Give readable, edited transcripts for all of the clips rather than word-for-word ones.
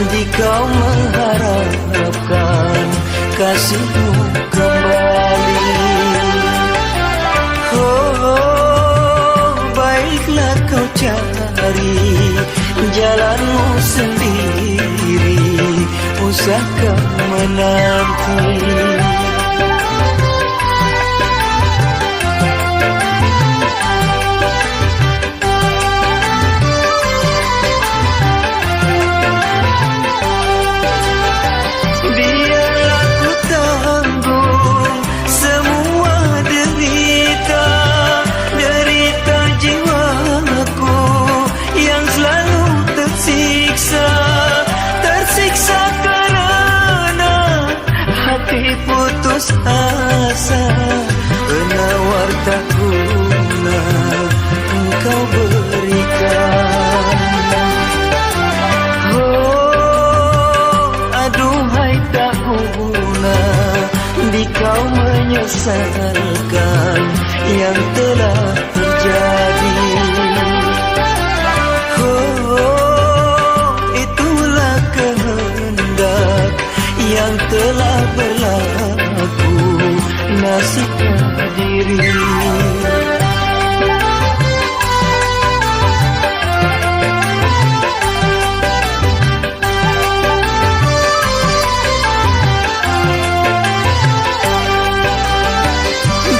di kau mengharapkan kasihmu kembali. Oh, baiklah kau cari jalanmu sendiri, usahakan menanti. Putus asa, penawar tak guna engkau berikan. Oh, aduhai tak guna di kau menyesalkan yang telah terjadi. Oh, itulah kehendak yang telah berlaku, nasibnya diri.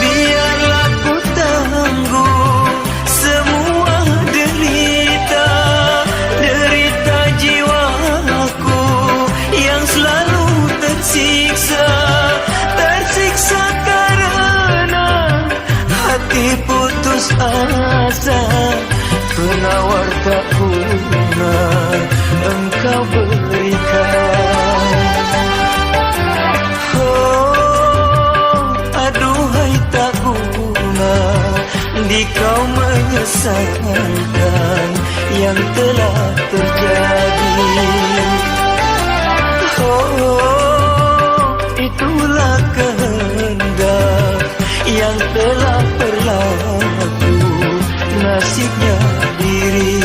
Biarlah ku tanggung semua derita, derita jiwaku yang selalu tersiksa, tersiksa karena hati putus asa, penawar tak guna engkau berikan. Oh, aduhai tak guna di kau menyesalkan yang telah terjadi. Oh, itulah kehendak yang telah berlaku, nasibnya diri.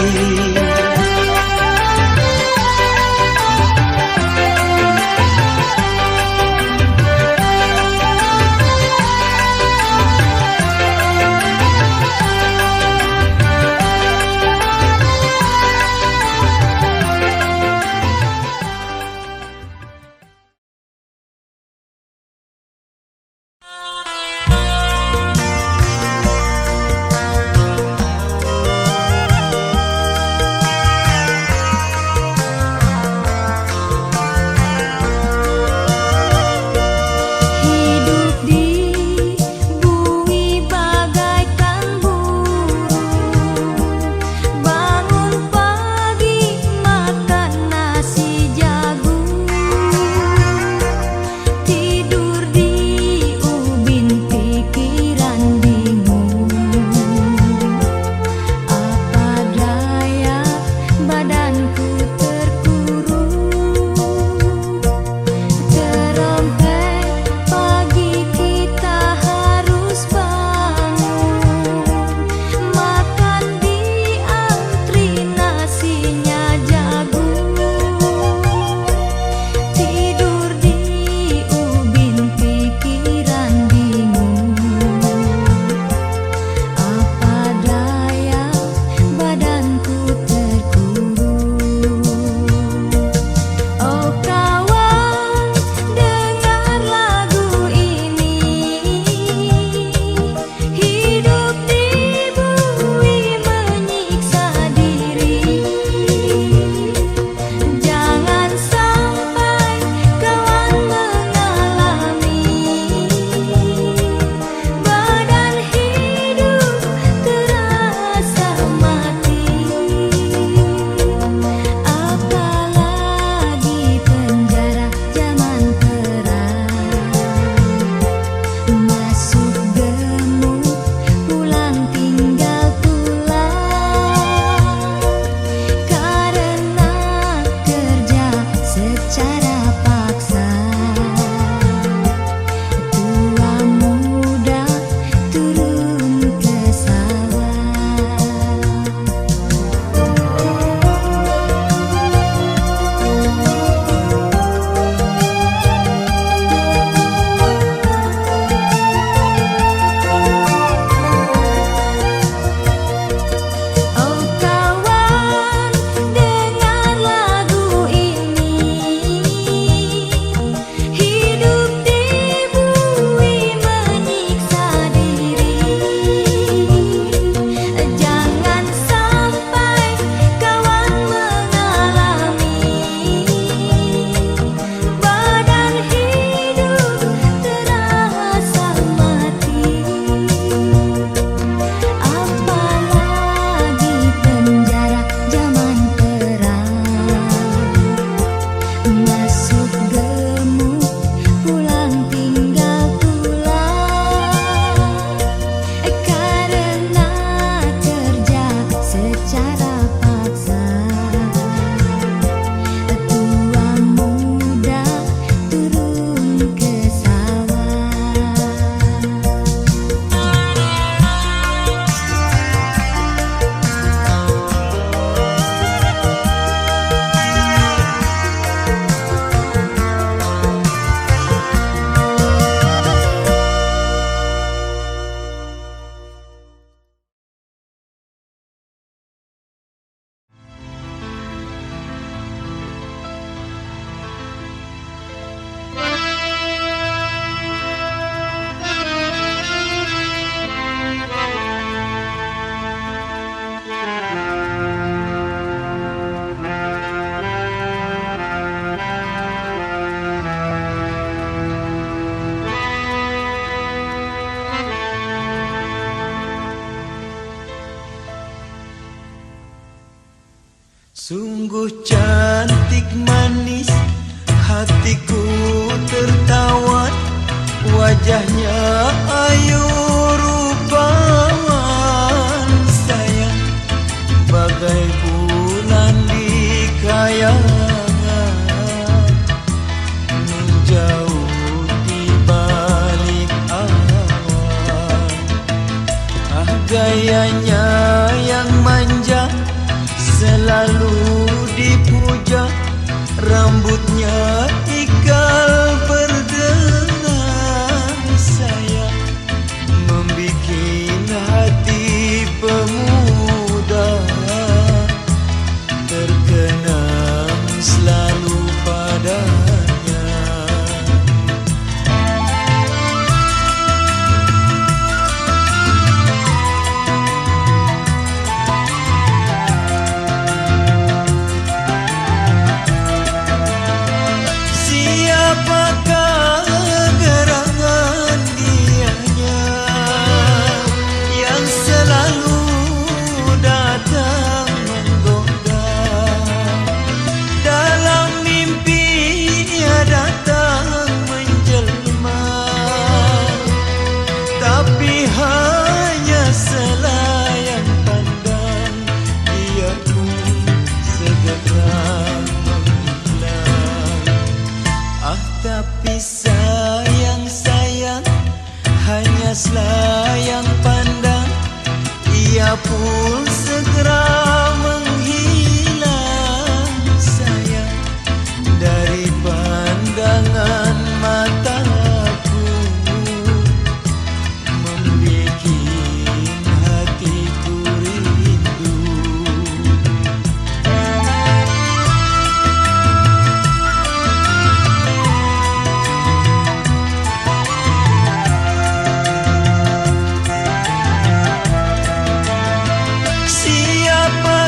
Sungguh cantik manis, hatiku tertawan, wajahnya ayu rupawan sayang, bagai bulan di kayangan, menjauh di balik awan. Ah, gayanya yang manja selalu dipuja, rambutnya ikal berdenang sayang, membikin hati pemuda terkenang selalu padanya. Siapakah gerangan dianya yang selalu datang menggoda? Dalam mimpi ia datang menjelma, tapi hanya selayang pandang, ia pun segera menghilang. Ah, tapi sayang, sayang, hanya selayang pandang, ia pun segera menghilang sayang, dari pandangan mataku, membikin hatiku rindu. Siapa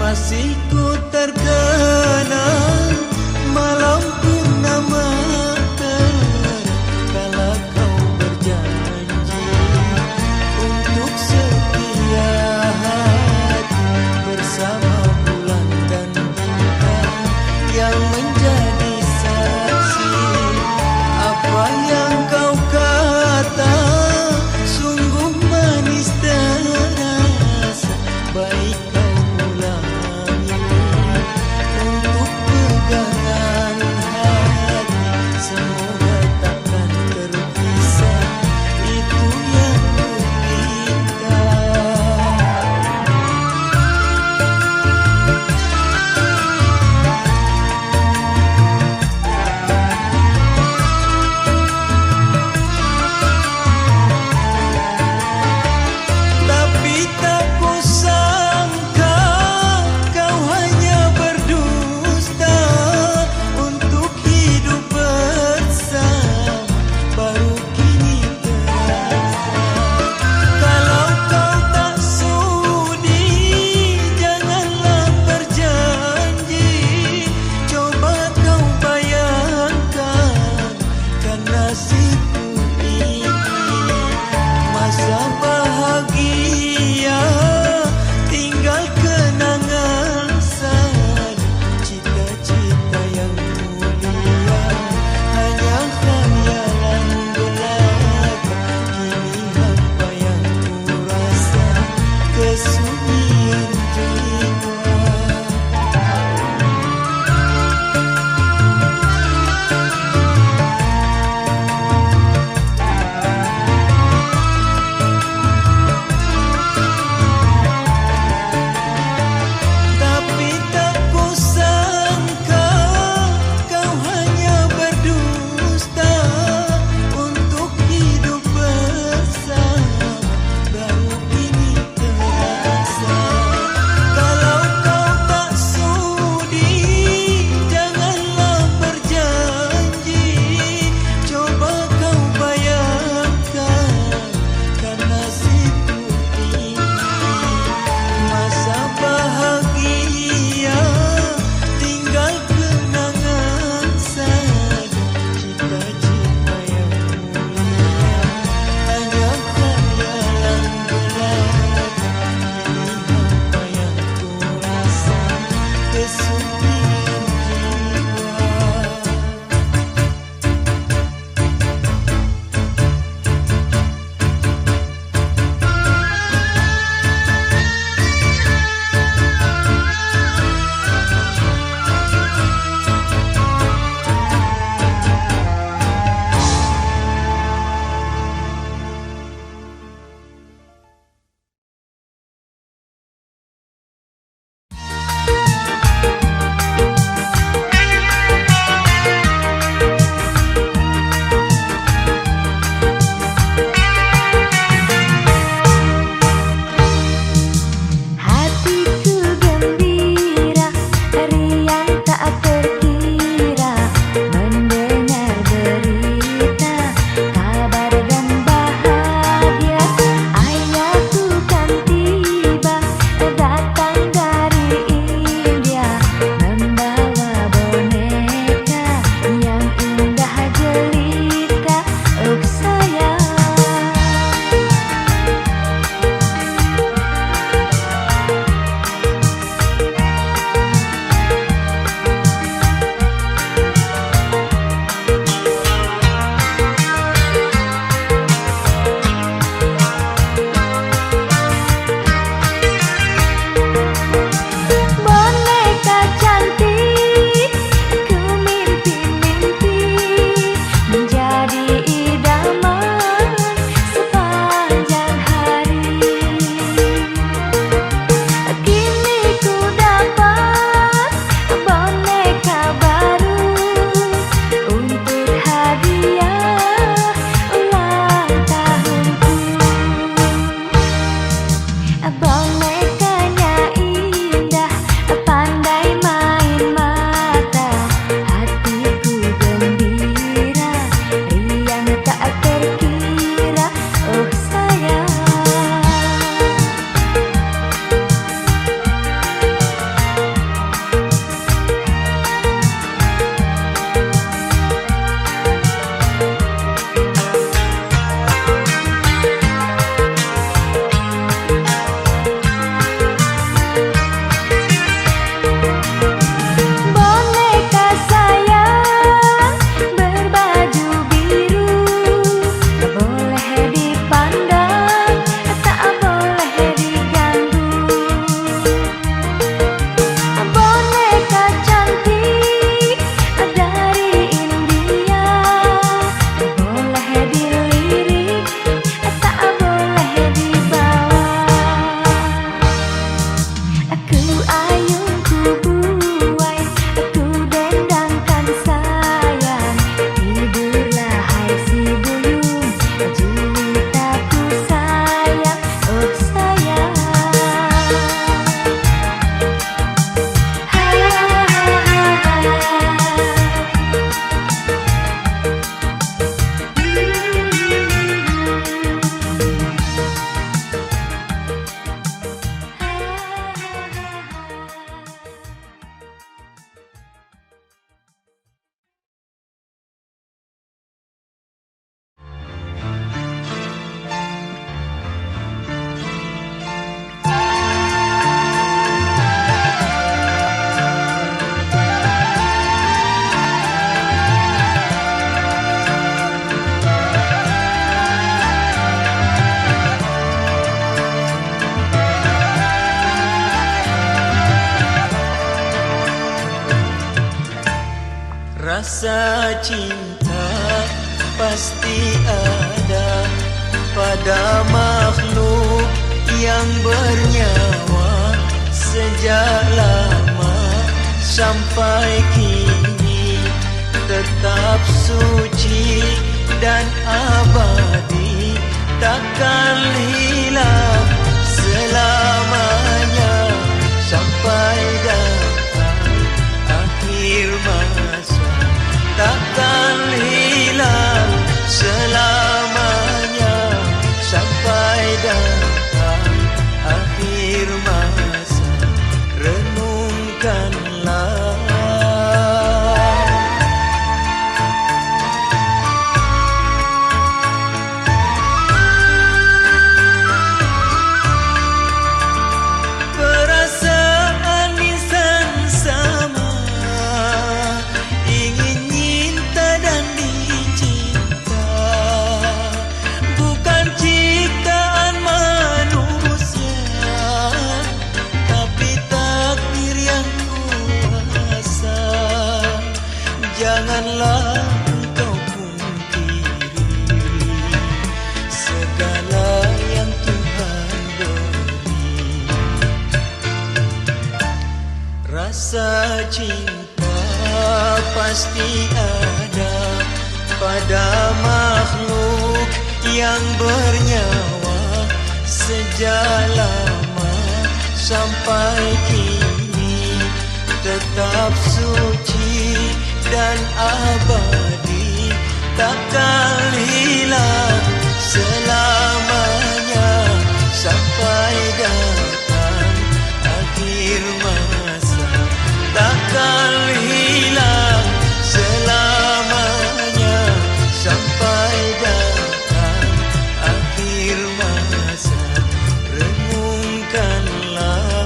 Masih ku terkenang malam purnama kala kau berjanji untuk setia hati bersama bulan dan bintang yang menjadi saksi. Apa yang kau kata sungguh manis terasa, baik kau ulangi Rasa cinta pasti ada pada makhluk yang bernyawa sejak lama sampai kini, tetap suci dan abadi, takkan hilang selamanya sampai datang akhir masa. Takkan hilang selamanya sampai datang akhir masa. Renungkanlah. Janganlah engkau pungkiri segala yang Tuhan beri. Rasa cinta pasti ada pada makhluk yang bernyawa sejak lama sampai kini, tetap suci dan abadi, takkan hilang selamanya sampai datang akhir masa. Takkan hilang selamanya sampai datang akhir masa. Renungkanlah.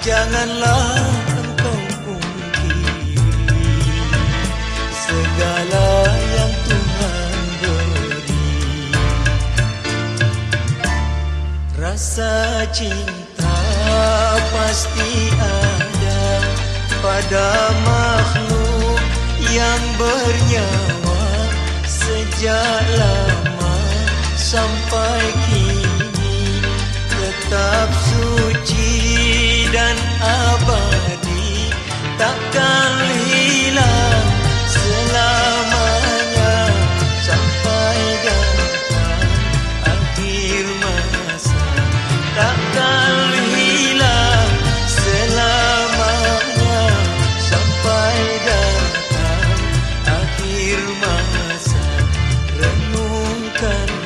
Janganlah engkau pungkiri segala yang Tuhan beri. Rasa cinta pasti ada pada makhluk yang bernyawa sejak lama sampai kini, tetap suci dan abadi, takkan hilang selamanya sampai datang akhir masa. Takkan hilang selamanya sampai datang akhir masa. Renungkanlah.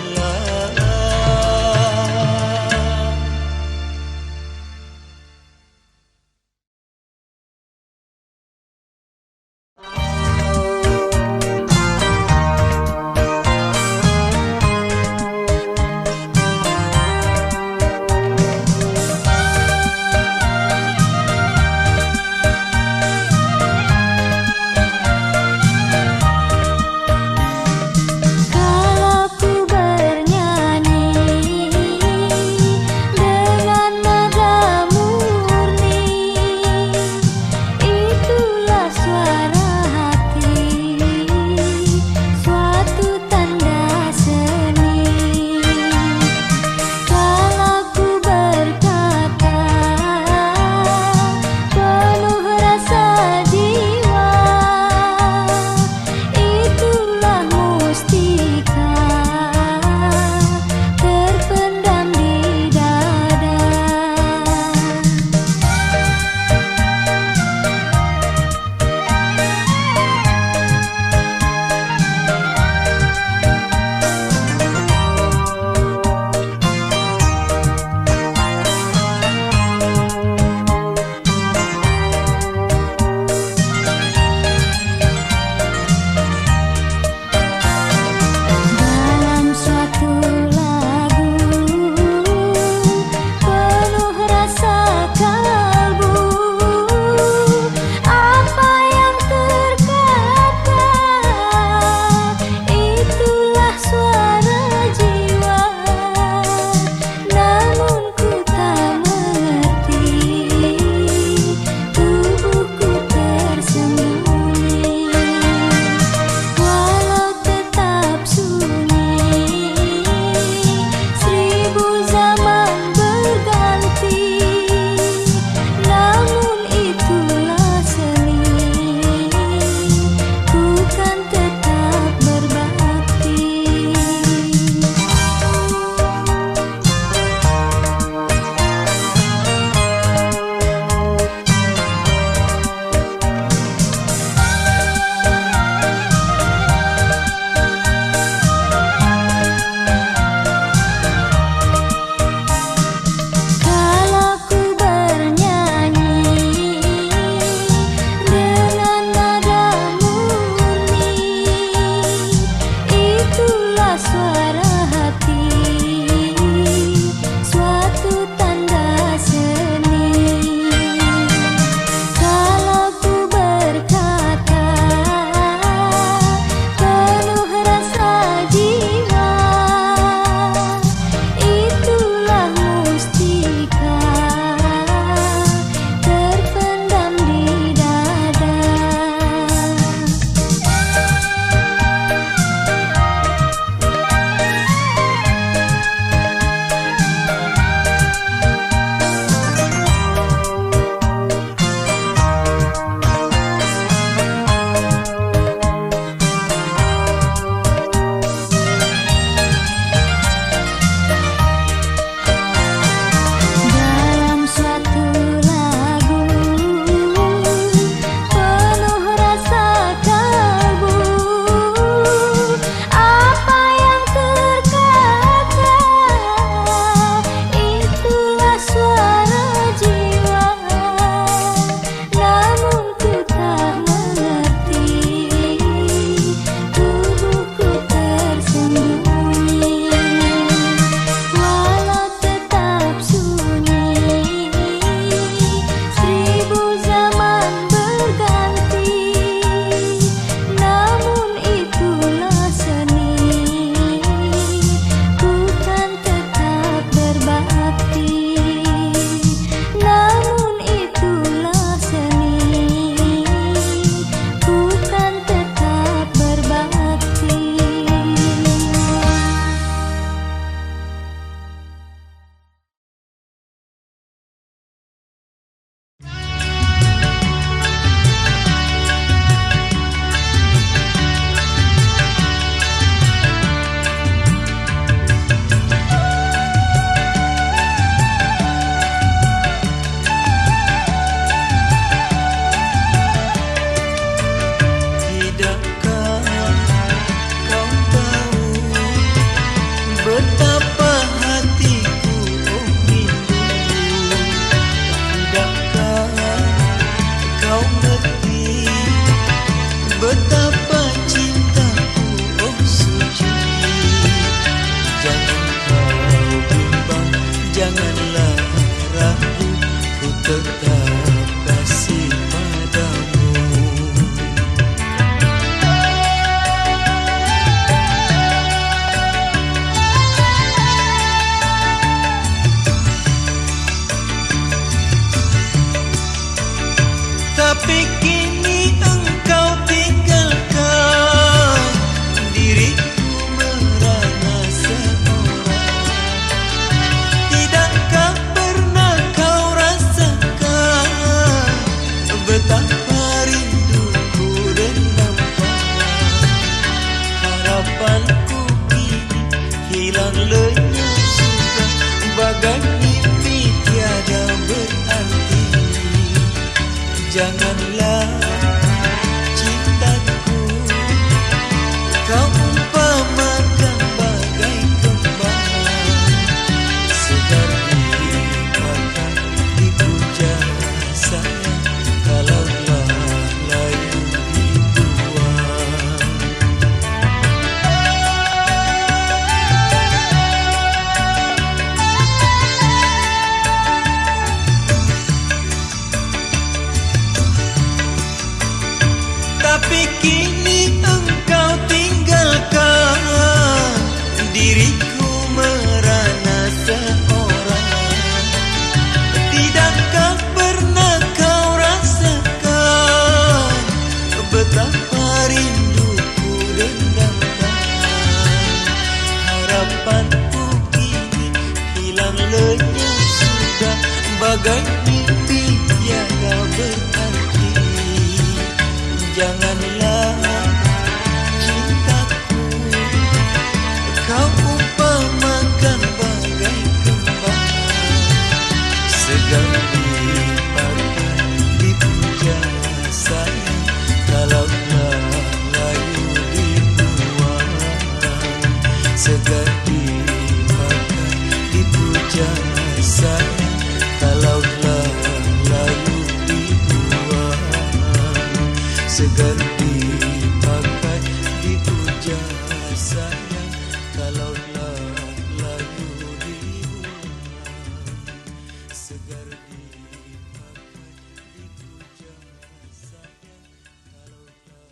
tetap kasih padamu. Tapi kini engkau tinggalkan diriku merana seorang. Tidakkah pernah kau rasakan betapa rinduku dan nampak harapanku kini hilang lenyap sudah bagai mimpi tiada berarti. Janganlah cintaku kau umpamakan bagai kembang segar dimakan dipuja sayang kalaulah layu dibuang. Tapi kini engkau tinggalkan diriku merana seorang. Tidakkah pernah kau rasakan betapa rinduku dan damai harapanku kini hilang lenyap sudah bagai mimpi tiada berarti. Janganlah cintaku kau umpamakan bagai kembang segar dipakai dipuja sayang kalaulah layu dibuang. Segar dipakai dipuja sayang kalaulah layu dibuang. Segar dipakai dipuja sayang kalaulah layu dibuang. Segar dipakai dipuja sayang kalaulah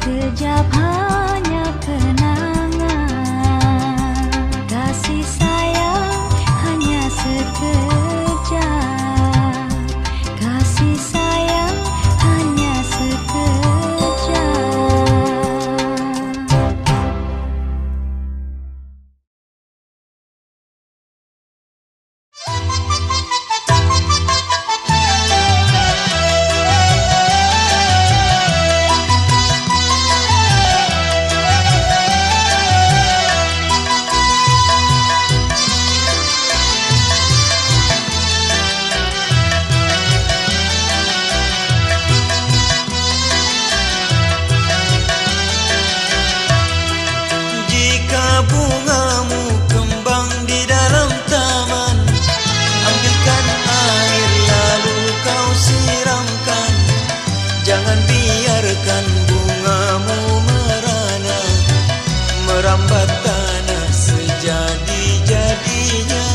sekejap hanya kenangan. Kasih sayang hanya sekejap. Kasih sayang hanya sekejap. Jika bungamu kembang di dalam taman, ambilkan air lalu kau siramkan. Jangan biarkan bungamu merana, merambat tanah sejadi-jadinya,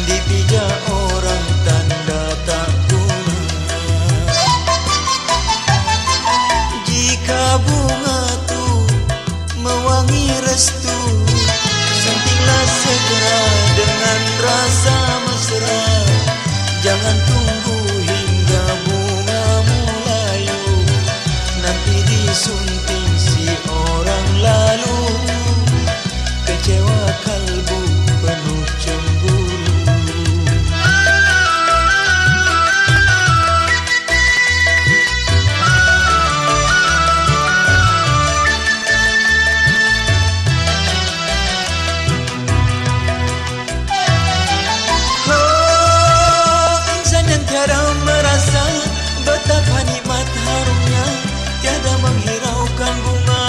dipijak orang tanda tak guna. Jika bunga tuh mewangi restu, suntinglah segera dengan rasa mesra. Jangan tunggu hingga bungamu layu, nanti disunting si orang lalu. Kecewa kalbu penuh cemburu. Tiada merasa betapa nikmat harumnya, tiada menghiraukan bunga.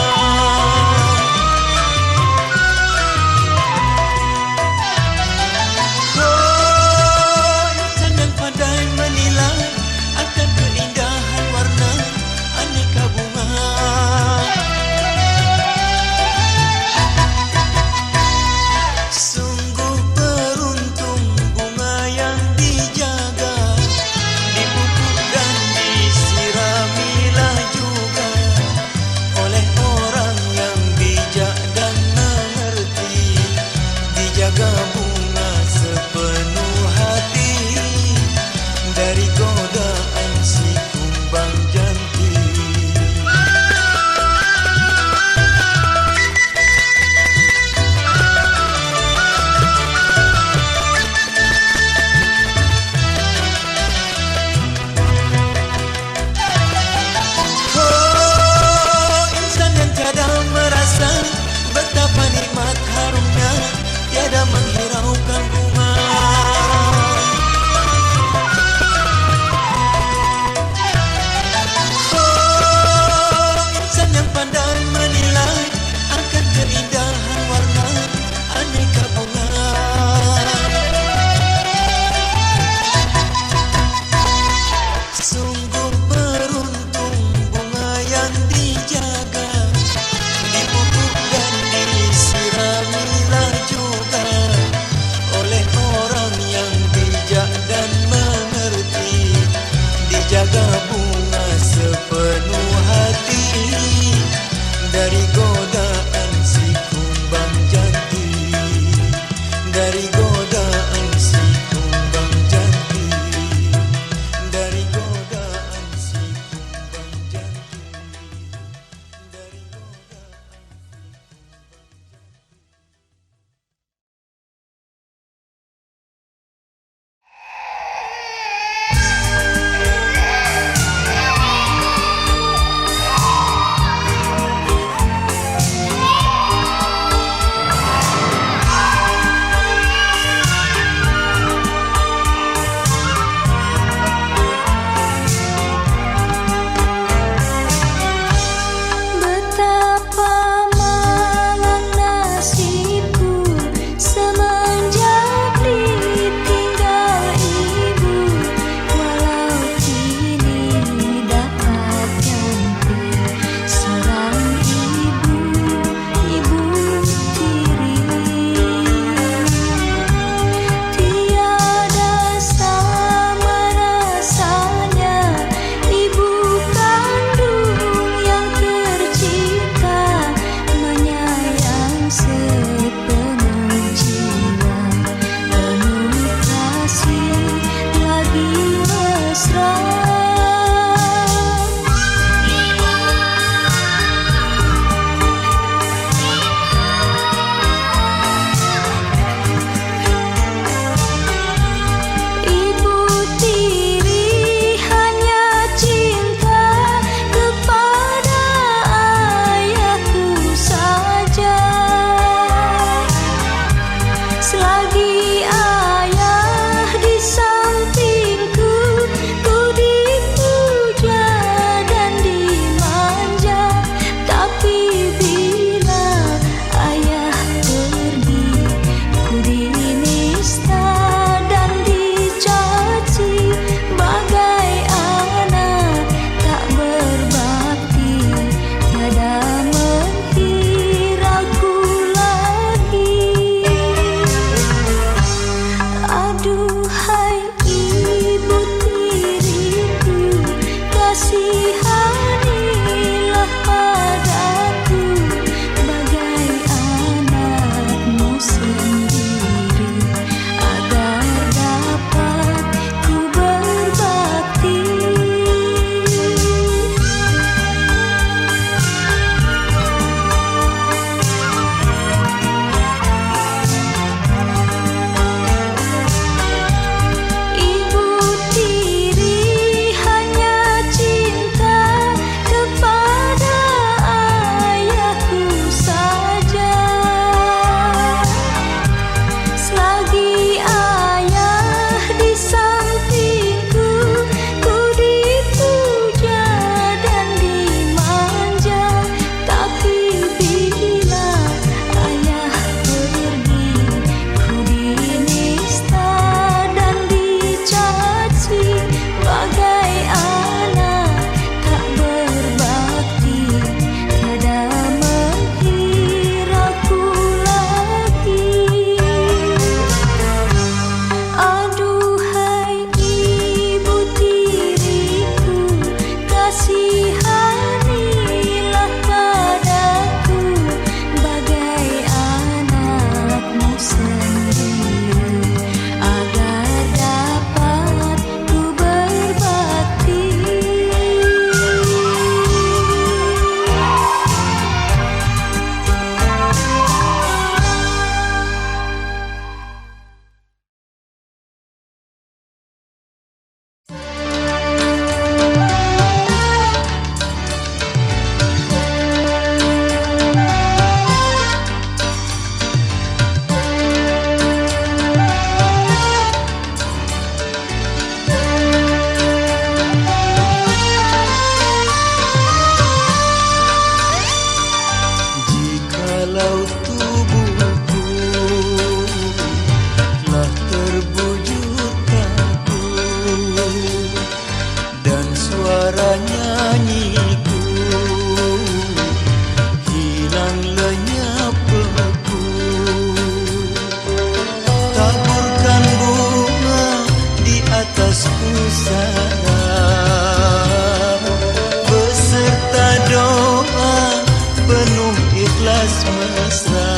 ikhlas mesra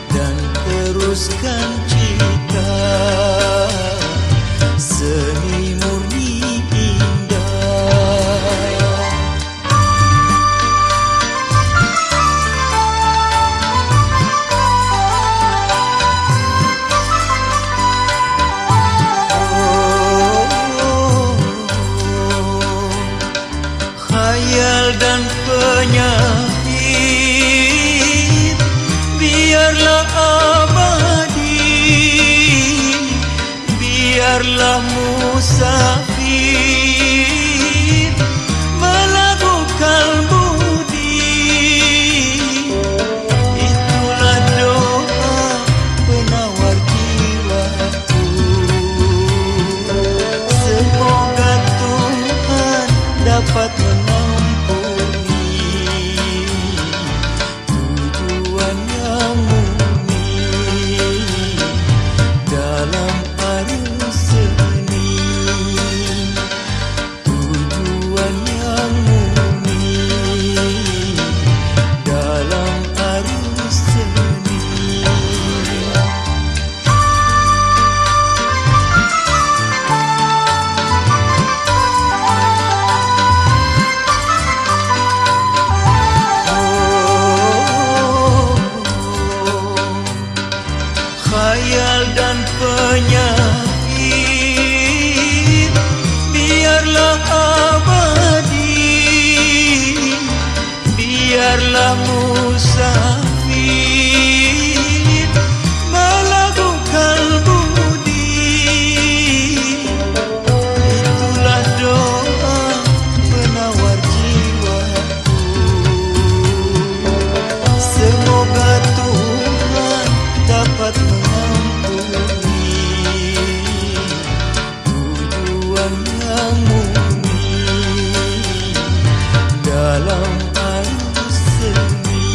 dan teruskan cita seni murni indah. Khayal dan penyakit biarlah abadi, biarlah musafir melakukan budi. Itulah doa penawar jiwaku, semoga Tuhan dapat mengampuni tujuan yang murni dalam arus seni. Tujuan yang murni dalam arus seni. Khayal dan penyakit biarlah abadi, biarlah musafir melakukan budi. Itulah doa penawar jiwaku, semoga Tuhan dapat mengampuni tujuan yang murni dalam arus seni.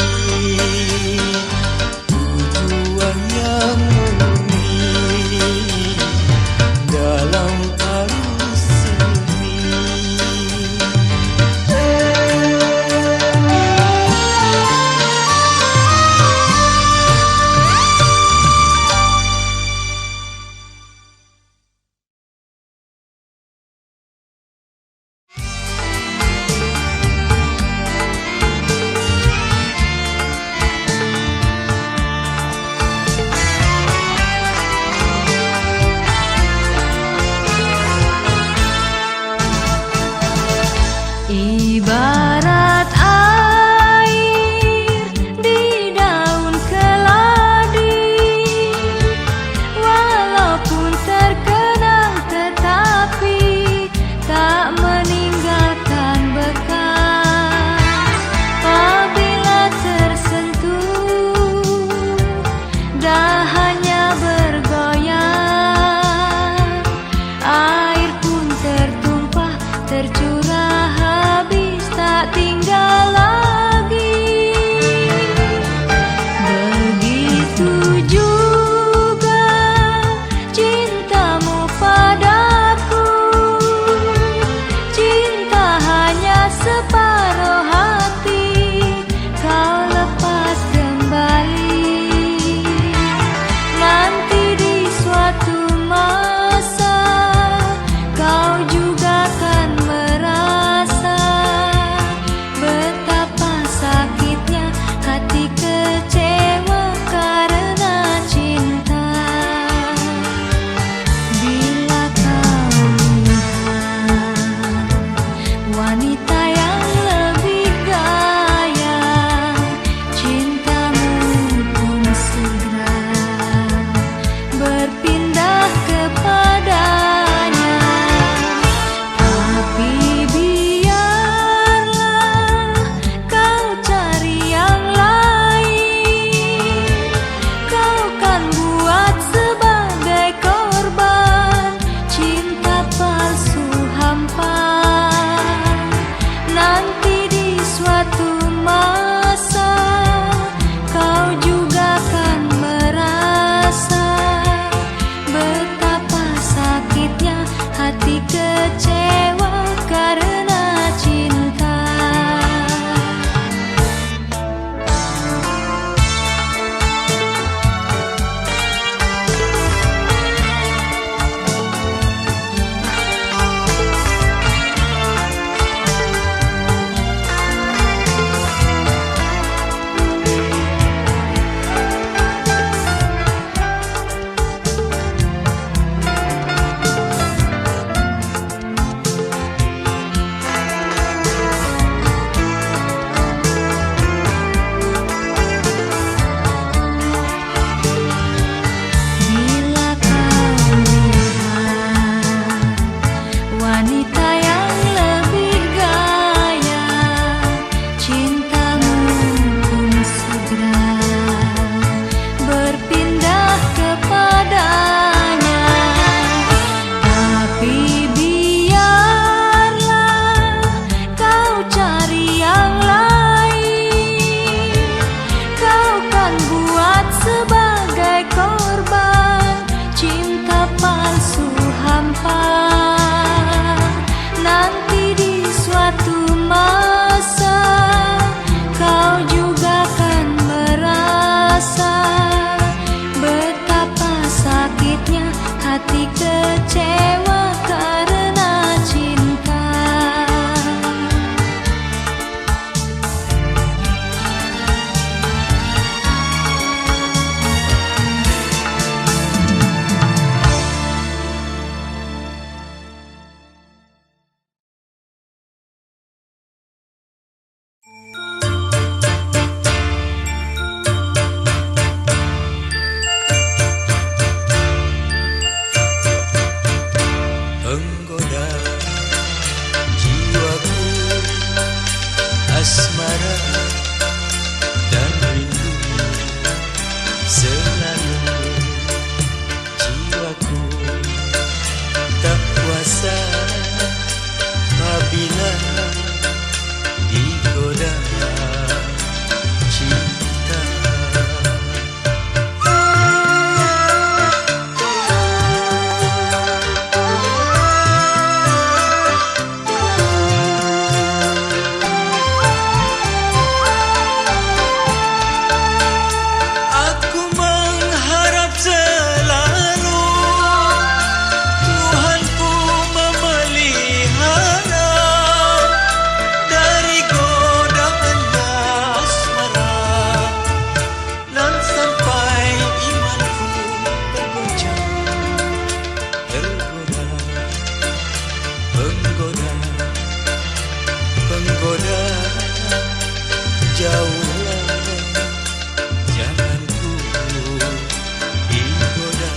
asmara dan rindu selalu jiwaku tak kuasa apabila digoda cinta. Aku mengharap selalu Tuhanku memelihara dari godaannya asmara, dan sampai imanku tergoncang, tergoda, penggoda, jauhlah, jangan ku digoda.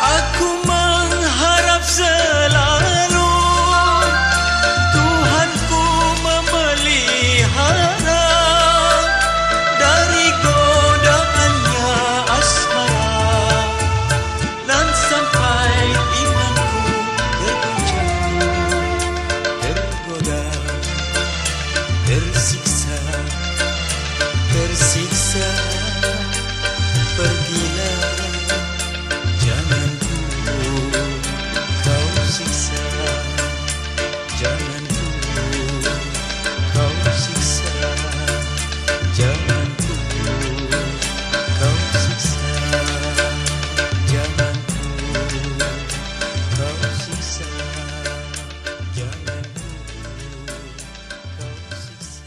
Aku mengharap selalu Tuhanku memelihara dari godaannya asmara, dan sampai imanku tergoncang, tergoda, tersiksa, pergilah, jangan ku kau siksa, jangan ku kau siksa, jangan ku kau siksa, jangan ku kau siksa, jangan ku kau siksa.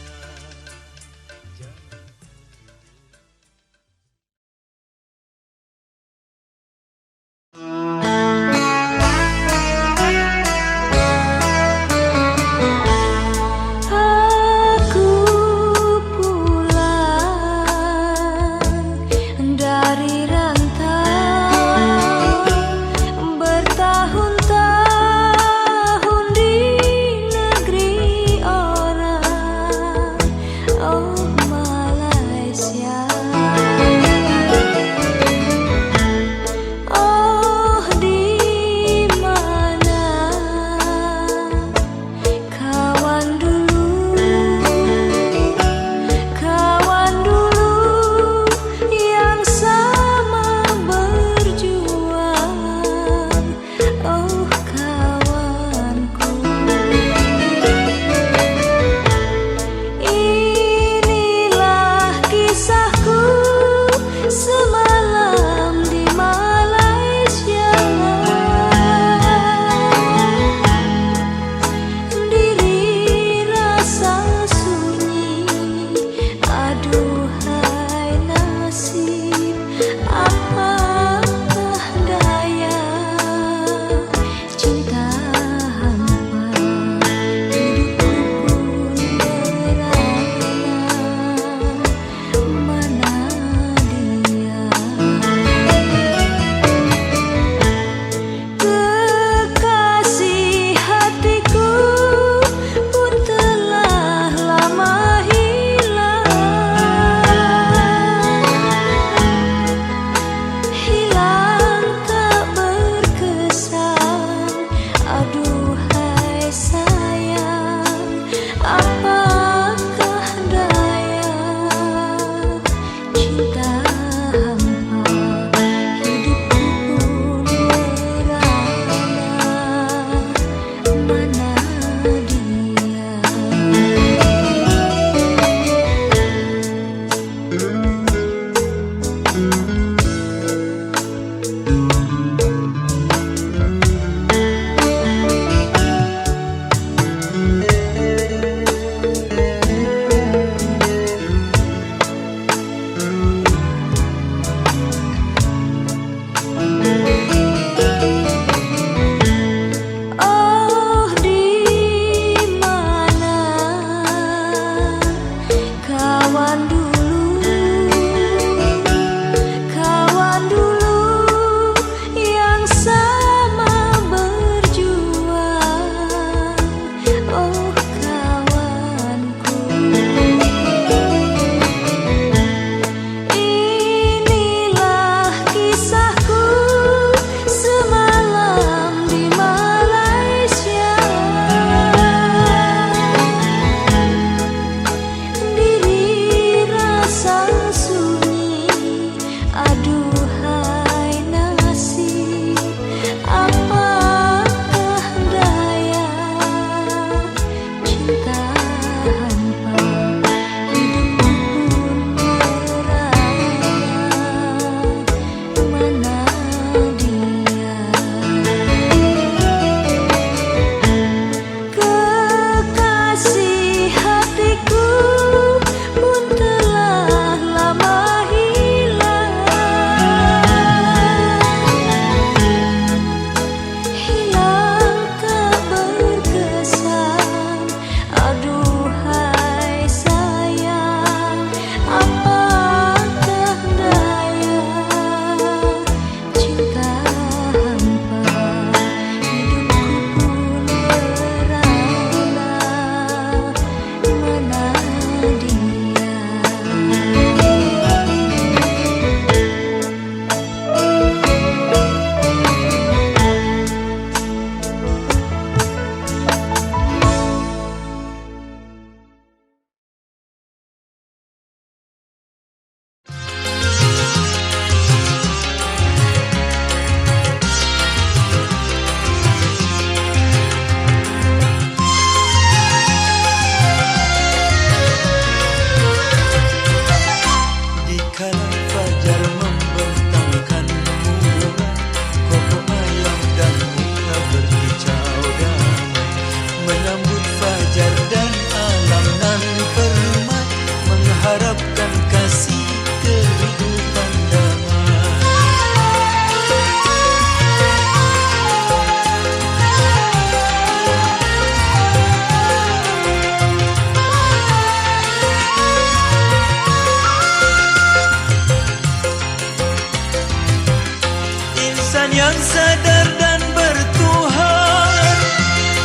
yang sadar dan bertuhan,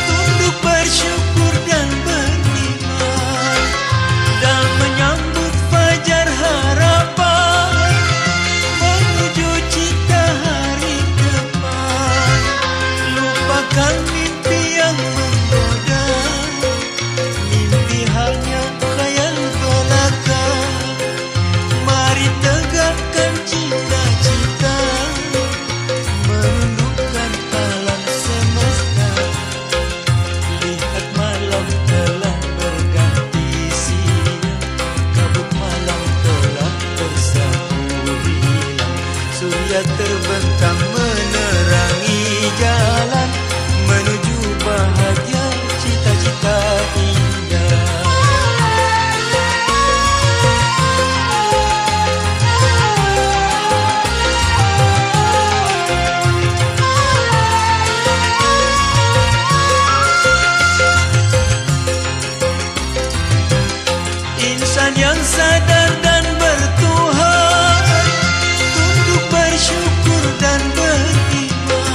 tunduk bersyukur dan beriman, dan menyambut fajar harapan menuju cita hari depan. Lupakan mimpi yang menggoda, mimpi hanya khayal belaka. Mari tegakkan cita-cita, menundukkan alam semesta. Lihat malam telah berganti siang, kabut malam telah tersapu hilang. Surya terbentang menerangi jalan menuju bahagia, cita-cita indah. Insan yang sadar dan bertuhan, tunduk bersyukur dan beriman,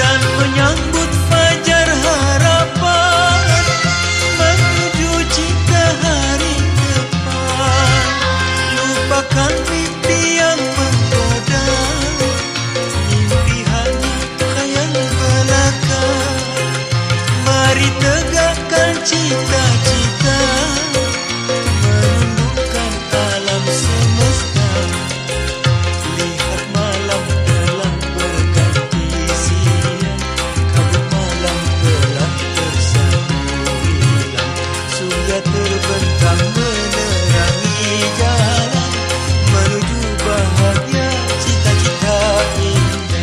dan menyambut fajar harapan menuju cita hari depan. Lupakan mimpi yang menggoda, mimpi hanya khayal belaka. Mari tegakkan cita-cita, menundukkan alam semesta. Lihat malam telah berganti siang, kabut malam telah tersapu hilang. Surya terbentang menerangi jalan menuju bahagia, cita-cita indah.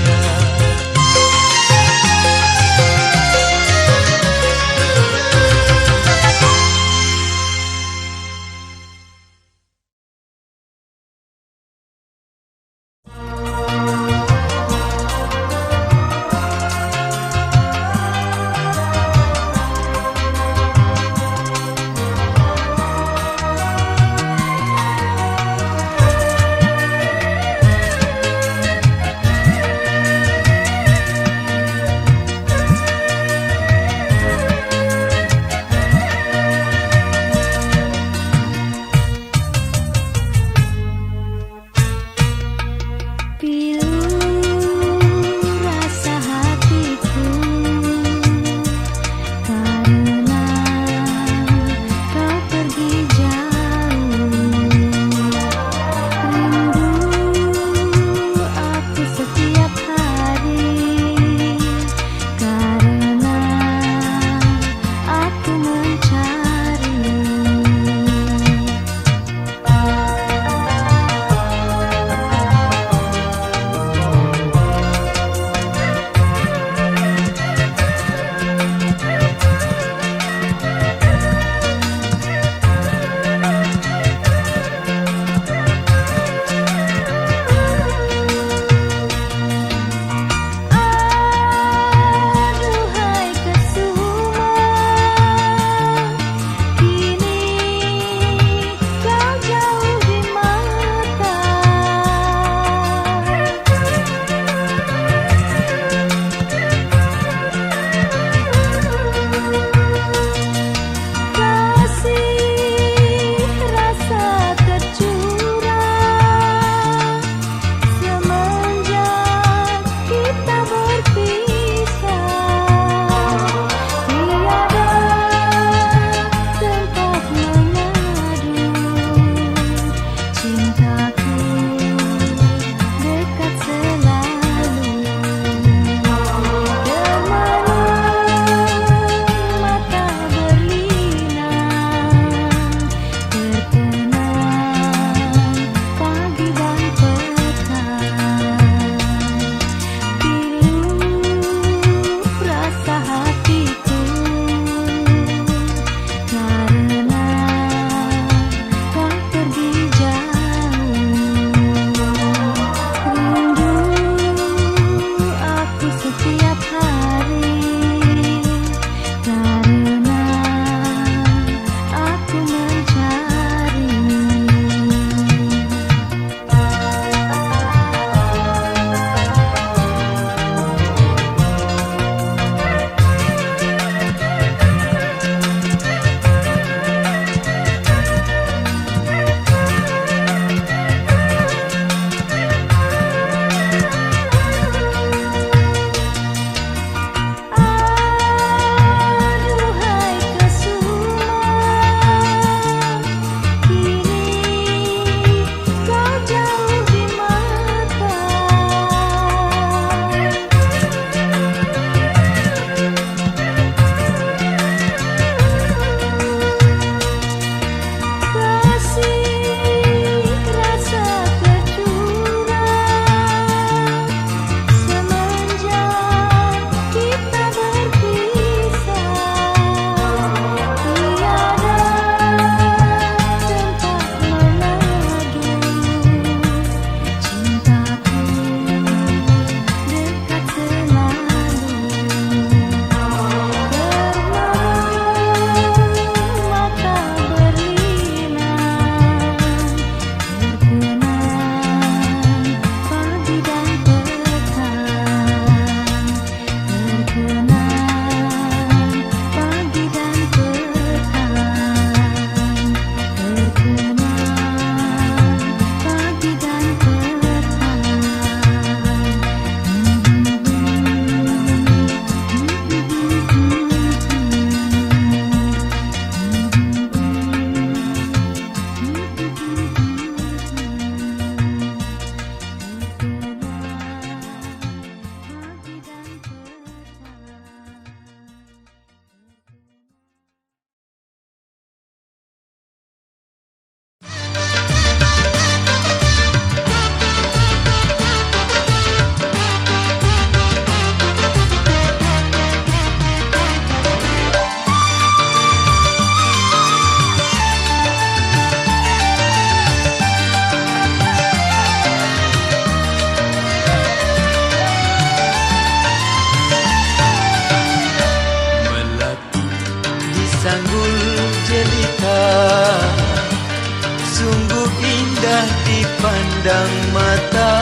pandang mata,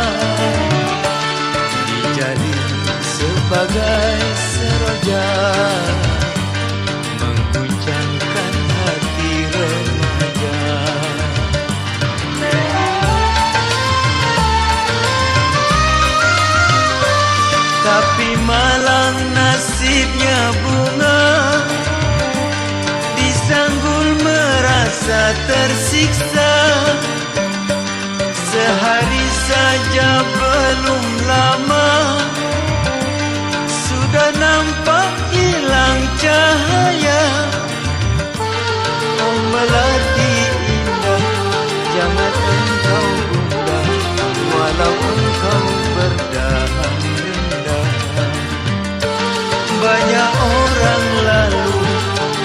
dijalin sebagai seroja, mengguncangkan hati remaja. Tapi malang nasibnya bunga, disanggul merasa tersiksa. Sehari saja belum lama, sudah nampak hilang cahaya. Oh melati indah, jangan engkau gundah, walau engkau berdahan rendah. Banyak orang lalu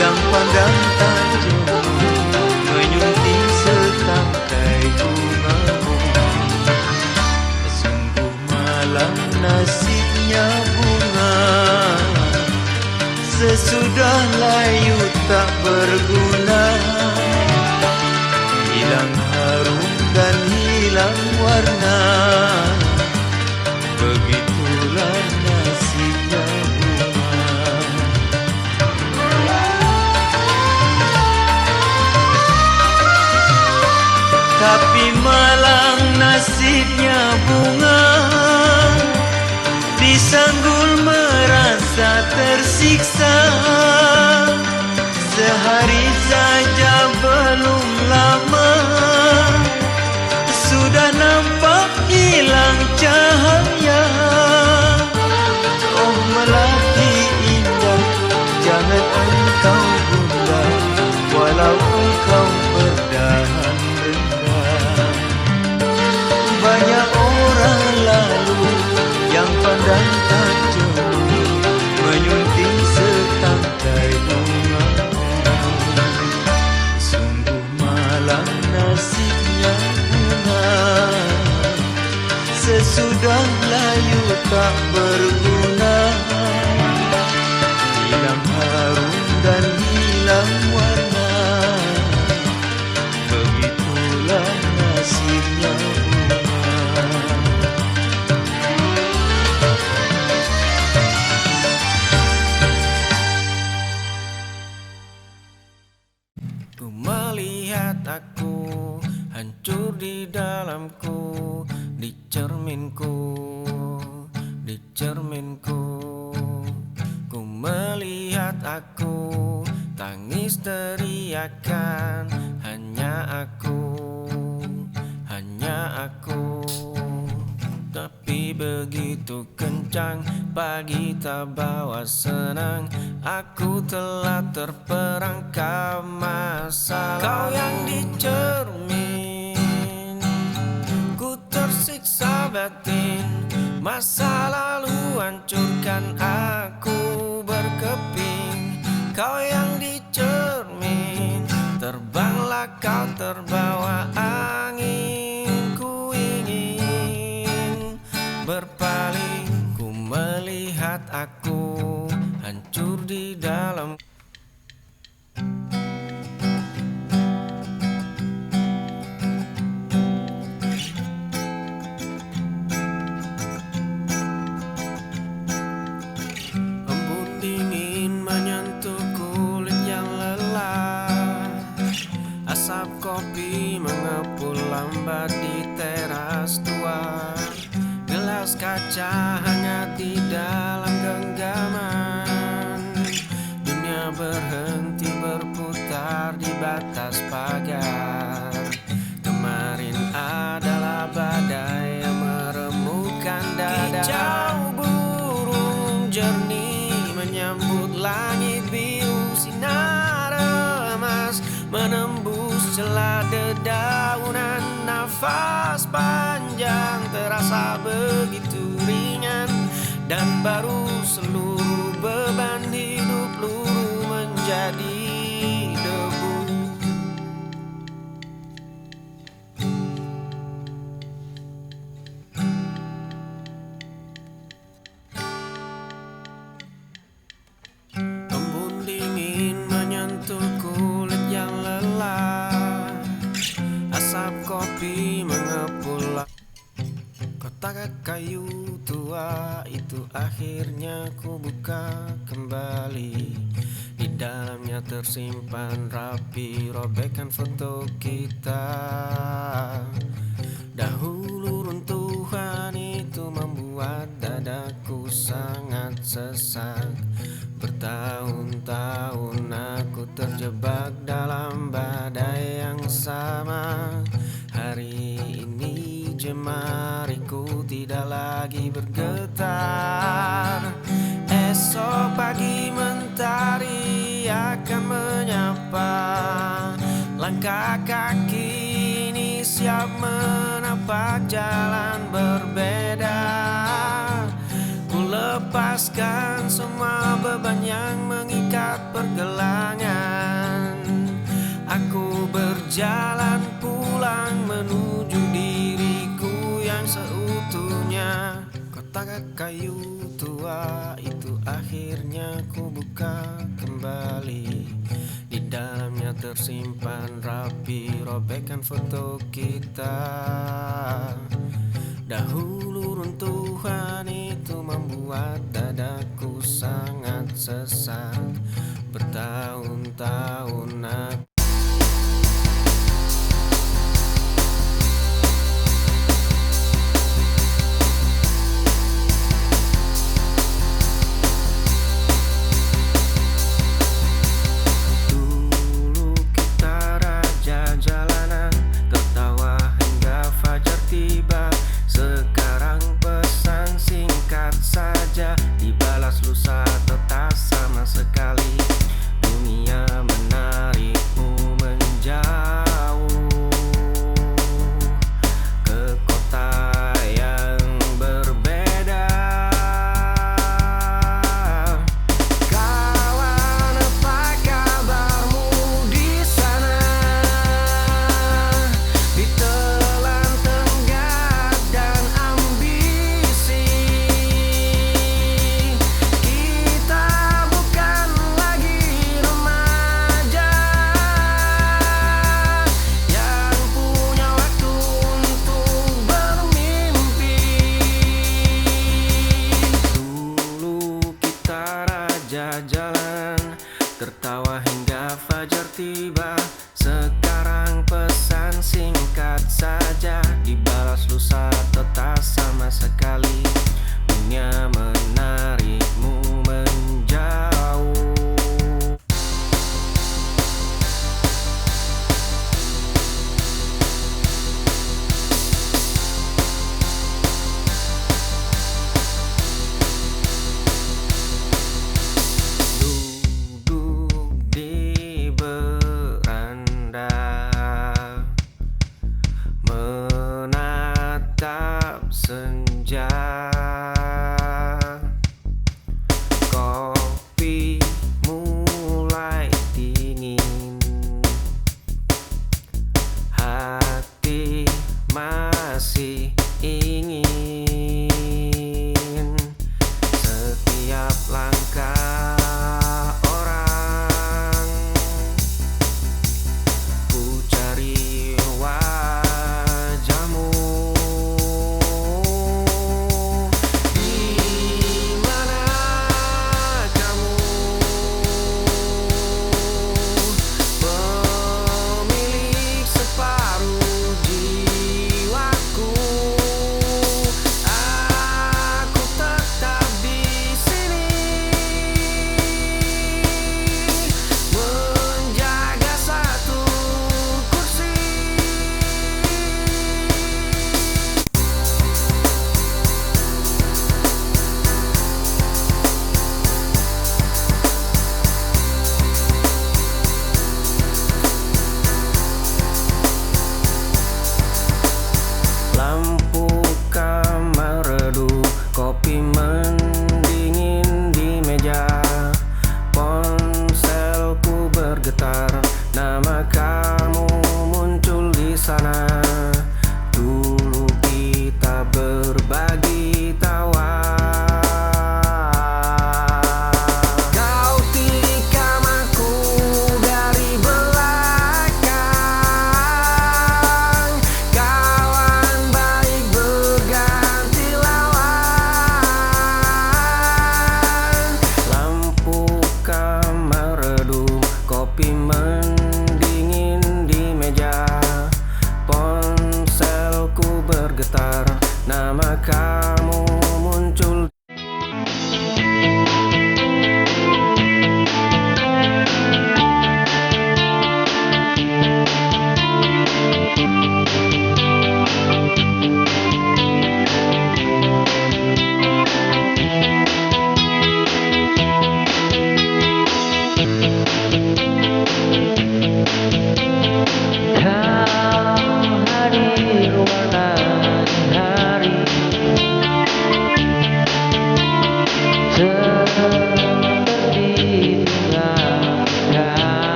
yang pandang tajam, menyunting setangkai bungamu. Sungguh malang nasibnya bunga, sesudah layu tak berguna, hilang harum dan hilang warna. Begitulah nasibnya bunga. Tapi malang nasibnya bunga, disanggul merasa tersiksa. Sehari saja belum lama, sudah nampak hilang cahaya. Oh melati indah, jangan engkau gundah, walau engkau berdahan rendah. Banyak orang lalu yang pandang tajam, menyunting setangkai bunga. Sungguh malang nasibnya bunga, sesudah layu tak berguna, hilang harum dan hilang warna. Begitulah nasibnya bunga. Ku melihat aku hancur di dalamku, di cerminku, di cerminku. Ku melihat aku tangis teriakan, hanya aku, hanya aku. Tapi begitu kencang, pagi tak bawa senang, aku telah terperangkap masalah. Kau yang dicermin, ku tersiksa batin, masa lalu hancurkan aku berkeping. Kau yang dicermin, terbanglah kau terbawa angin, ku ingin berpaling. Ku melihat aku hancur di dalam. Embun dingin menyentuh kulit yang lelah, asap kopi mengepul lambat di teras tua. Gelas kaca hangat di dalam genggaman, dunia berhenti berputar di batas pagar. Kemarin adalah badai yang meremukkan dada. Kicau burung jernih menyambut langit biru, sinar emas menembus celah dedaunan. Nafas panjang terasa begitu ringan, dan baru seluruh beban hidup luruh menjadi debu. Embun dingin menyentuh kulit yang lelah, asap kopi mengepul. Kotak kayu tua itu akhirnya ku buka kembali. Di dalamnya tersimpan rapi robekan foto kita. Dahulu runtuhan itu membuat dadaku sangat sesak. Bertahun-tahun aku terjebak dalam badai yang sama. Hari ini jemariku tidak lagi bergetar. Esok pagi mentari akan menyapa. Langkah kaki ini siap menapak jalan berbeda. Ku lepaskan semua beban yang mengikat pergelangan. Aku berjalan pulang menuju diriku yang seutuhnya. Kotak kayu tua itu akhirnya ku buka kembali. Di dalamnya tersimpan rapi robekan foto kita. Dahulu runtuhan itu membuat dadaku sangat sesak. Bertahun-tahun aku dibalas lusa atau tak sama sekali. Dunia menarikmu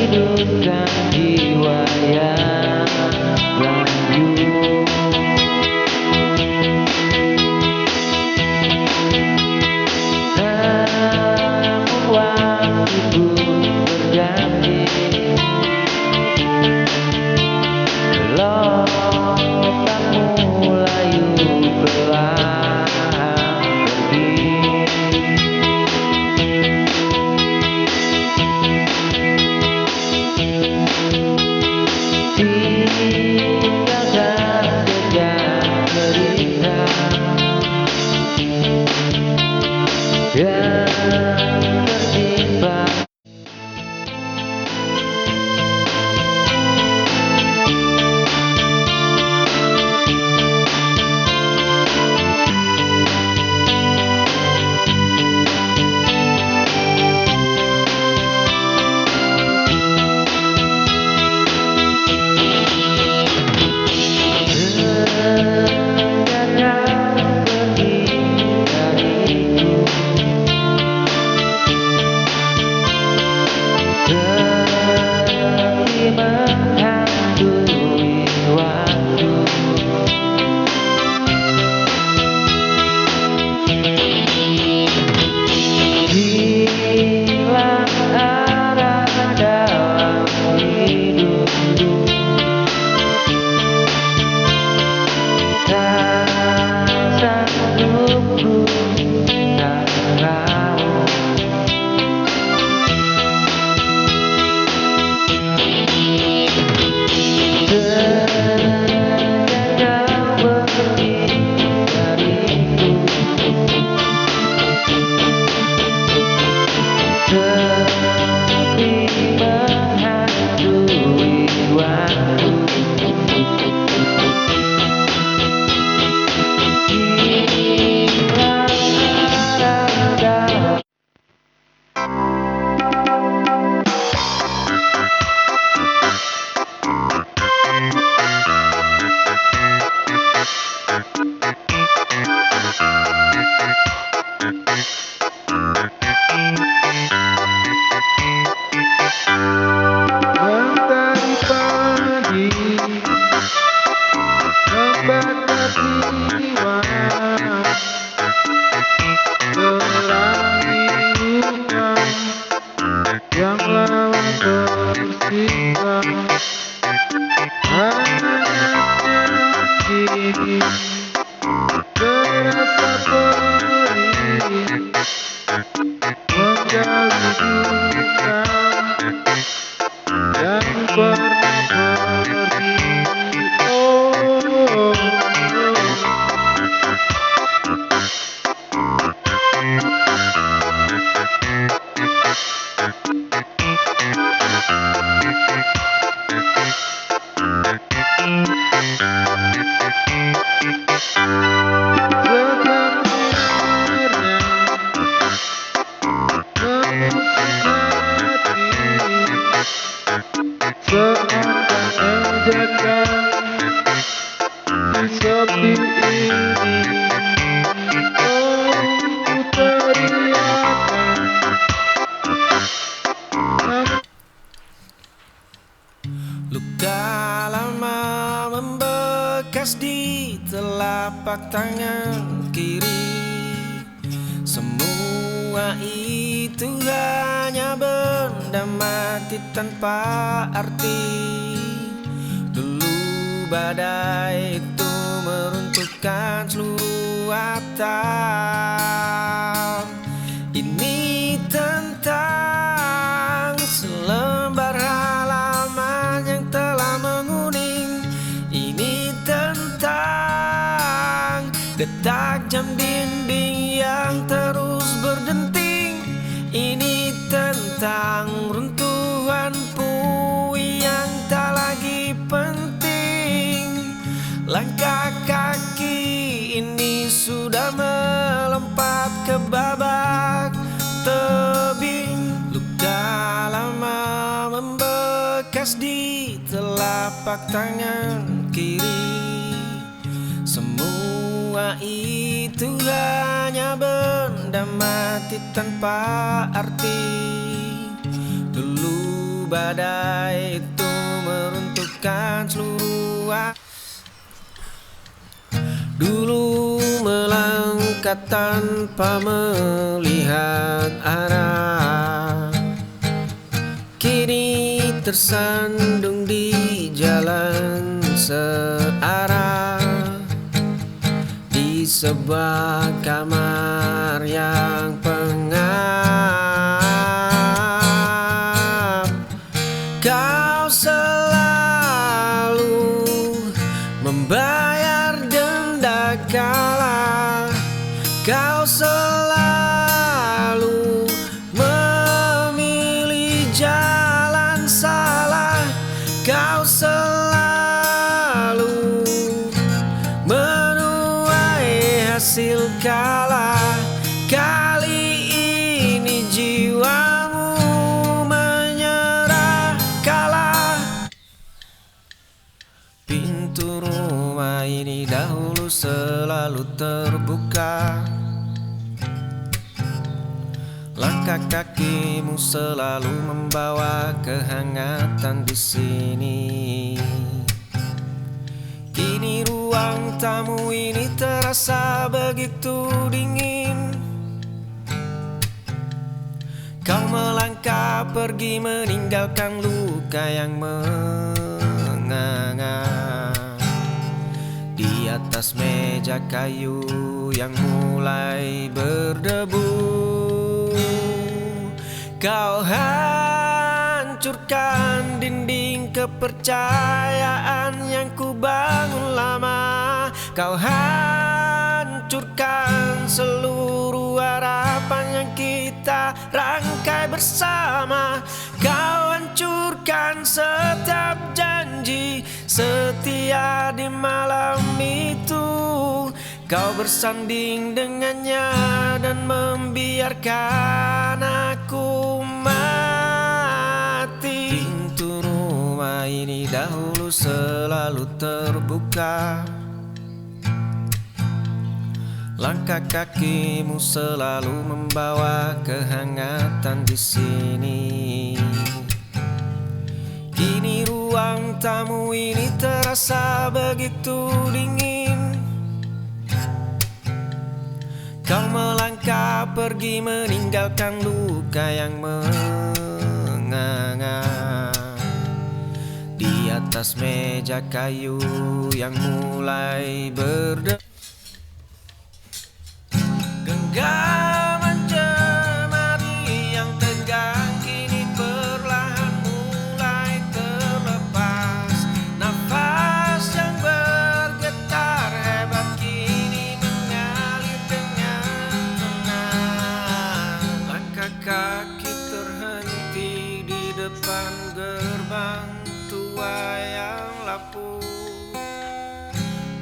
hidupkan jiwa yang lanjut. Namun waktu pun berganti, gelombangmu layu perlahan pergi. Tinggalkan jejak cerita yang tertimpa. Menghantui waktu, hilang arah dalam hidupku, tak sanggup ku tak tahu. Sejak kau pergi dariku, sepi menghantui waktu, hilang arah dalam. Mentari pagi membakar jiwa, terangi luka yang lama tersisa. Hangatnya kini terasa perih, menggali duka yang pernah pergi. Oh, seakan menjaga di sepi ini. Oh, teriakan Luka lama membekas di telapak tangan kiri. Semua itu hanya benda mati tanpa arti. Dulu badai itu meruntuhkan seluruh atap. Ini tentang selembar halaman yang telah menguning. Ini tentang detak jam dinding yang terus berdenting. Ini tentang runtuhan puing yang tak lagi penting. Langkah kaki ini sudah melompat ke babak tebing. Luka lama membekas di telapak tangan kiri. Semua itu hanya benda mati tanpa arti. Dulu badai itu meruntuhkan seluruh Dulu melangkah tanpa melihat arah, kini tersandung di jalan searah, di sebuah kamar yang pengap. Kau selalu membayar denda kalah, kau selalu memilih jalan salah, kau selalu menuai hasil kalah. Kali ini jiwamu menyerah kalah. Pintu rumah ini dahulu selalu terbuka, langkah kakimu selalu membawa kehangatan di sini. Kini ruang tamu ini terasa begitu dingin. Kau melangkah pergi meninggalkan luka yang menganga di atas meja kayu yang mulai berdebu. Kau hancurkan dinding kepercayaan yang ku bangun lama. Kau hancurkan seluruh harapan yang kita rangkai bersama. Kau hancurkan setiap janji setia di malam itu. Kau bersanding dengannya dan membiarkan aku mati. Pintu rumah ini dahulu selalu terbuka, langkah kakimu selalu membawa kehangatan di sini. Kini ruang tamu ini terasa begitu dingin. Kau melangkah pergi meninggalkan luka yang menganga di atas meja kayu yang mulai berdebu. Genggaman jemari yang tegang kini perlahan mulai terlepas. Nafas yang bergetar hebat kini mengalir dengan tenang. Langkah kaki terhenti di depan gerbang tua yang lapuk.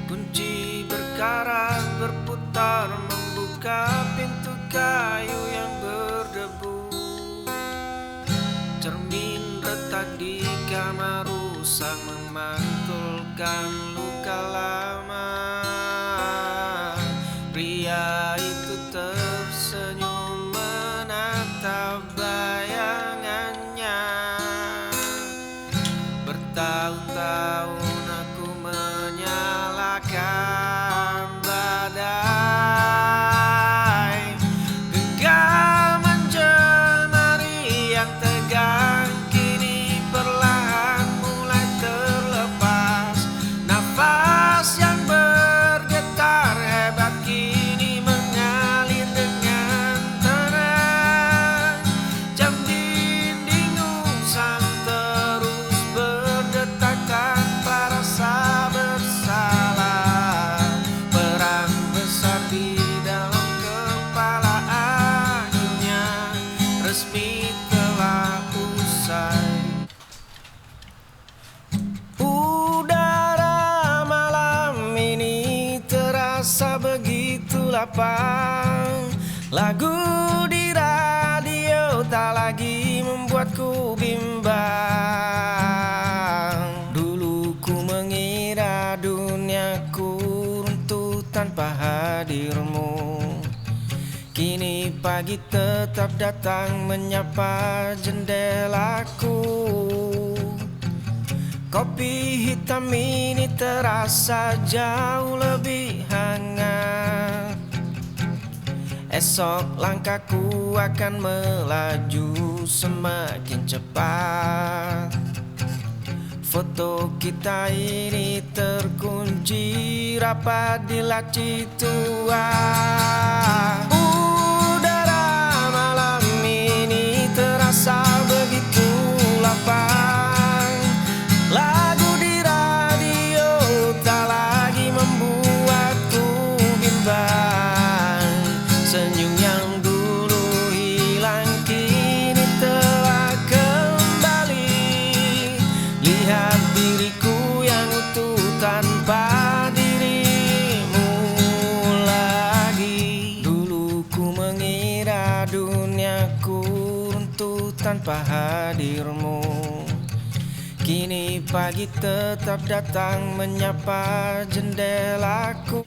Kunci berkarat berputar membuka pintu kayu yang berdebu. Cermin retak di kamar rusak memantulkan luka lama. Pria itu tersenyum menatap bayangannya. Bertahun-tahun aku menyalakan badai. Genggaman jemari yang tegang kini perlahan mulai terlepas. Nafas yang bergetar hebat kini mengalir dengan tenang. Jam dinding usang terus berdetak tanpa rasa bersalah. Perang besar di dalam kepala akhirnya resmi telah usai. Udara malam ini terasa begitu lapang. Lagu di radio tak lagi membuatku bimbang. Dulu ku mengira duniaku runtuh tanpa hadirmu. Kini pagi tetap datang menyapa jendelaku. Kopi hitam ini terasa jauh lebih hangat. Esok langkahku akan melaju semakin cepat. Foto kita ini terkunci rapat di laci tua. Udara malam ini terasa begitu lapang. Lagu di radio tak lagi membuatku bimbang. Senyum yang dulu hilang kini telah kembali. Lihat diriku yang utuh tanpa dirimu lagi. Dulu ku mengira duniaku runtuh tanpa hadirmu. Kini pagi tetap datang menyapa jendelaku.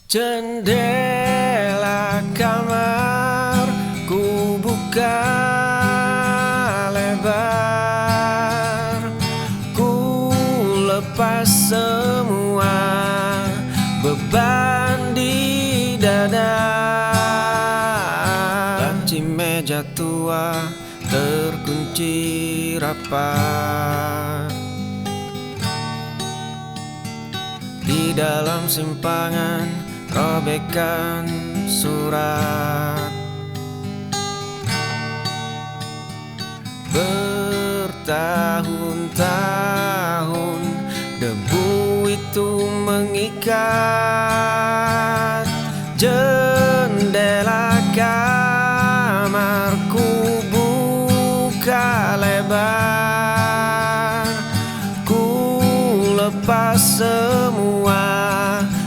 Jendela kamar ku buka lebar. Ku lepas semua beban di dada. Laci meja tua terkunci rapat. Di dalam simpangan robekan surat. Bertahun-tahun debu itu mengikat. Jendela kamarku buka lebar. Ku lepas semua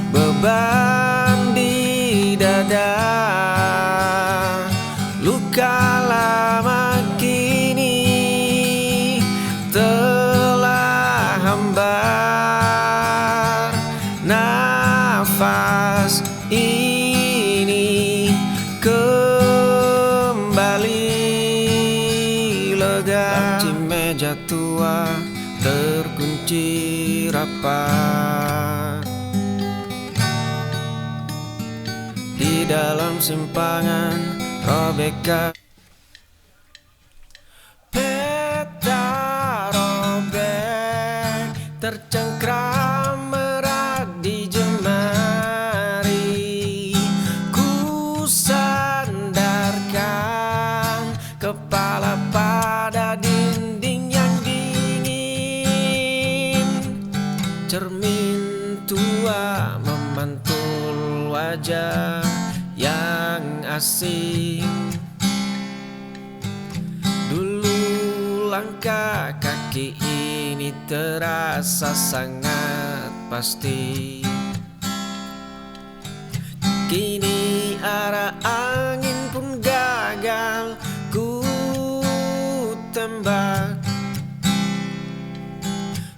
beban di dada. Luka lama kini telah hambar. Nafas ini kembali lega. Laci meja tua terkunci rapat. Di dalam simpangan robekan. Peta robek tercengkram erat di jemari. Ku sandarkan kepala pada dinding yang dingin. Cermin tua memantul wajah yang asing. Dulu langkah kaki ini terasa sangat pasti. Kini arah angin pun gagal ku tembak.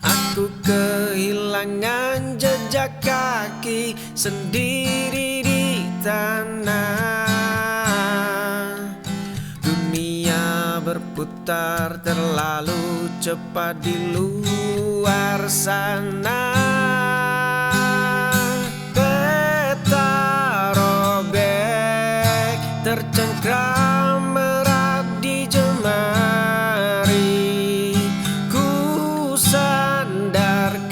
Aku kehilangan jejak kaki sendiri di tanah. Dunia berputar terlalu cepat di luar sana. Peta robek tercengkram erat di jemari. Ku sandarkan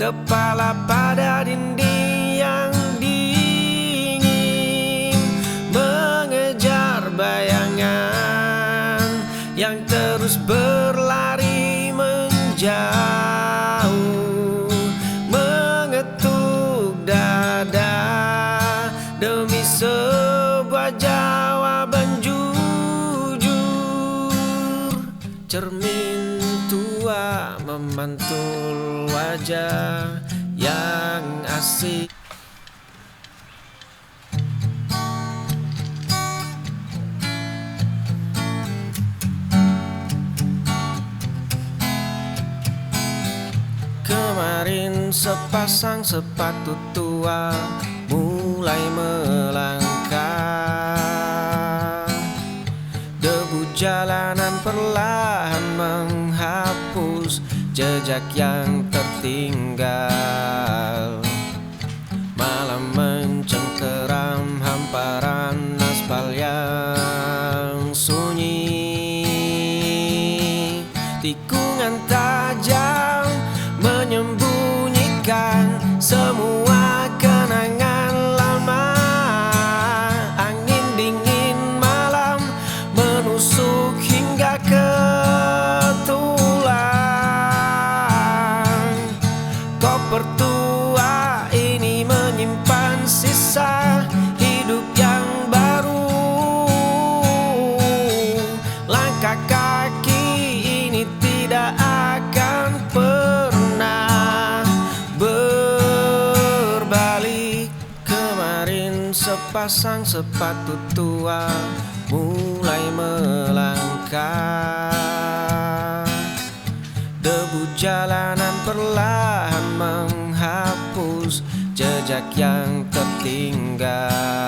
kepala pada dinding yang dingin. Mengejar bayangan yang terus berlari menjauh. Mengetuk dada demi sebuah jawaban jujur. Cermin tua memantul wajah yang asik. Kemarin sepasang sepatu tua mulai melangkah. jejak yang tertinggal. Malam mencengkeram hamparan aspal yang sunyi. Tikungan tajam menyembunyikan semua kenangan lama. Angin dingin malam menusuk hingga ke tulang. Koper tua ini menyimpan sisa hidup yang baru. Langkah kaki ini tidak akan pernah berbalik. Kemarin sepasang sepatu tua mulai melangkah. Debu jalanan perlahan menghapus jejak yang tertinggal.